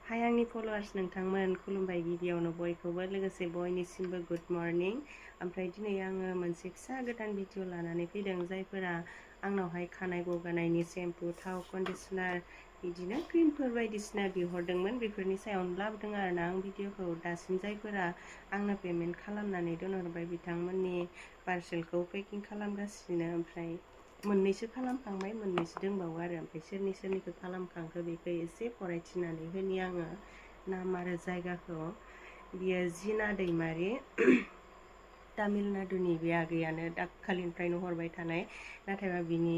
हाय आंनि फलोवार्स नोंथांमोन खुलुमबाय गिबियावनो बयखौबो लोगोसे बयनिसिमबो गुड मर्निं। ओमफ्राय दिनै आङो मोनसे फिसा गोदान भिडिअ लानानै फैदों। जायफोरा आंनावहाय खानाय गगानायनि सेम्पु थाव कन्डिशनार बिदिनो क्रिमफोर बायदिसिना बिहरदोंमोन, बेफोरनि सायावनो लाबोदों आरोना आं भिडिअखौ। दासिम जायफोरा आंनो पेमेन्ट खालामनानै दोनहरबाय बिथांमोननि पार्सेलखौ पेकिं खालामगासिनो। ओमफ्राय मोननैसो खालामखांबाय, मोननैसो दंबावो आरो। ओमफ्राय सोरनि सोरनिखौ खालामखांखो बेखौ एसे फरायथिनानै होनि आङो नाम आरो जायगाखौ। बियो जिना दैमारि, तामिलनाडुनि बे आगैयानो दाखालिनिफ्रायनो हरबाय थानाय। नाथायबा बिनि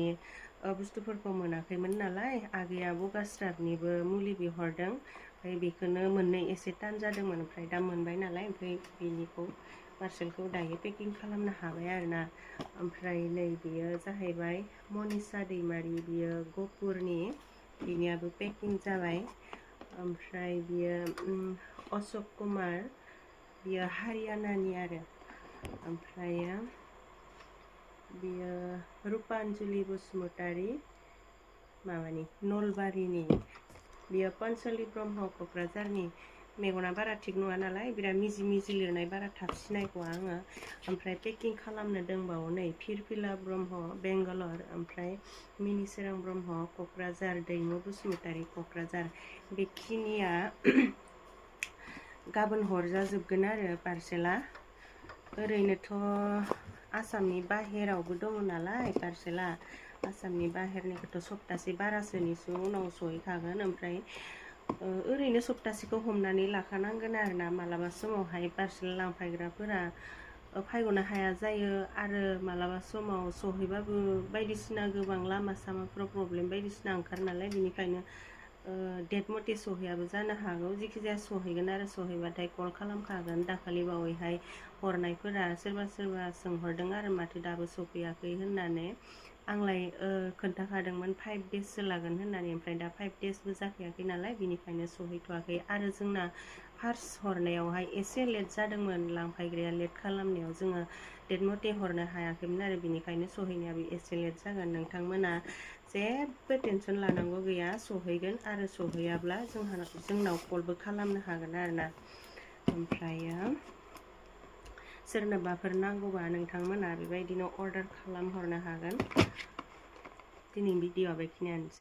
बुस्थुफोरखौ मोनाखैमोन नालाय आगैया बगास्राबनिबो मुलि बिहरदों। ओमफ्राय बेखौनो मोननै एसे टान जादोंमोन, ओमफ्राय दा मोनबाय नालाय ओमफ्राय बिनिखौ पार्सेलखौ दायो पेकिं खालामनो हाबाय आरोना। ओमफ्राय नै बेयो जाहैबाय मनिसा दैमारि, बियो गहपुरनि, बिनियाबो पेकिं जाबाय। ओमफ्राय बियो अशक कुमार, बियो हारियानानि आरो। ओमफ्रायो बियो रुपान्जलि बसुमतारी, माबानि नलबारिनि, बियो पनसलि ब्रह्म क'क्राझारनि। मेगना बारा थिग नङा नालाय बिराद मिजि मिजि लिरनाय, बारा थाब सिनायख'वा आङो। ओमफ्राय पेकिं खालामनो दंबावो नै फिरफिला ब्रह्म बेंगालर, ओमफ्राय मिनिसोरां ब्रह्म क'क्राझार, दैमु बसुमतारी क'क्राझार। बेखिनिया गाबोन हरजाजोबगोन आरो पार्सेला। ओरैनोथ' आसामनि बाहेरावबो दङ नालाय पार्सेला, आसामनि बाहेरनिखौथ' सप्तासे बारासोनिसो उनाव सहैखागोन। ओमफ्राय ओरैनो सप्तासेखौ हमनानै लाखानांगोन आरोना। मालाबा समावहाय पार्सेल लांफायग्राफोरा फायग'नो हाया जायो, आरो मालाबा समाव सहैबाबो बायदिसिना गोबां लामा सामाफ्राव प्रब्लेम बायदिसिना ओंखारो नालाय, बेनिखायनो डेट मथे सहैयाबो जानो हागौ। जेखि जाया सहैगोन आरो, सहैबाथाय कल खालामखागोन। दाखालि बावैहाय हरनायफोरा सोरबा सोरबा सोंहरदों आरो माथो दाबो सफैयाखै होननानै। आंलाय खोन्थाखादोंमोन 5 डेससो लागोन होननानै। ओमफ्राय दा 5 डेसबो जाखायाखै नालाय बिनिखायनो सहैथ'वाखै। आरो जोंना फार्स्ट हरनायावहाय एसे लेट जादोंमोन, लांफायग्राया लेट खालामनायाव जोङो डेट मथे हरनो हायाखैमोन आरो, बिनिखायनो सहैनायाबो एसे लेट जागोन। नोंथांमोना जेबो टेनसन लानांगौ गैया, सहैगोन। आरो सहैयाब्ला जोंनाव कलबो खालामनो हागोन आरोना। ओमफ्रायो सोरनोबाफोर नांगौबा नोंथांमोना बेबायदिनो अर्डार खालामहरनो हागोन। दिनैनि भिडिअ'आ बेखिनियानोसै।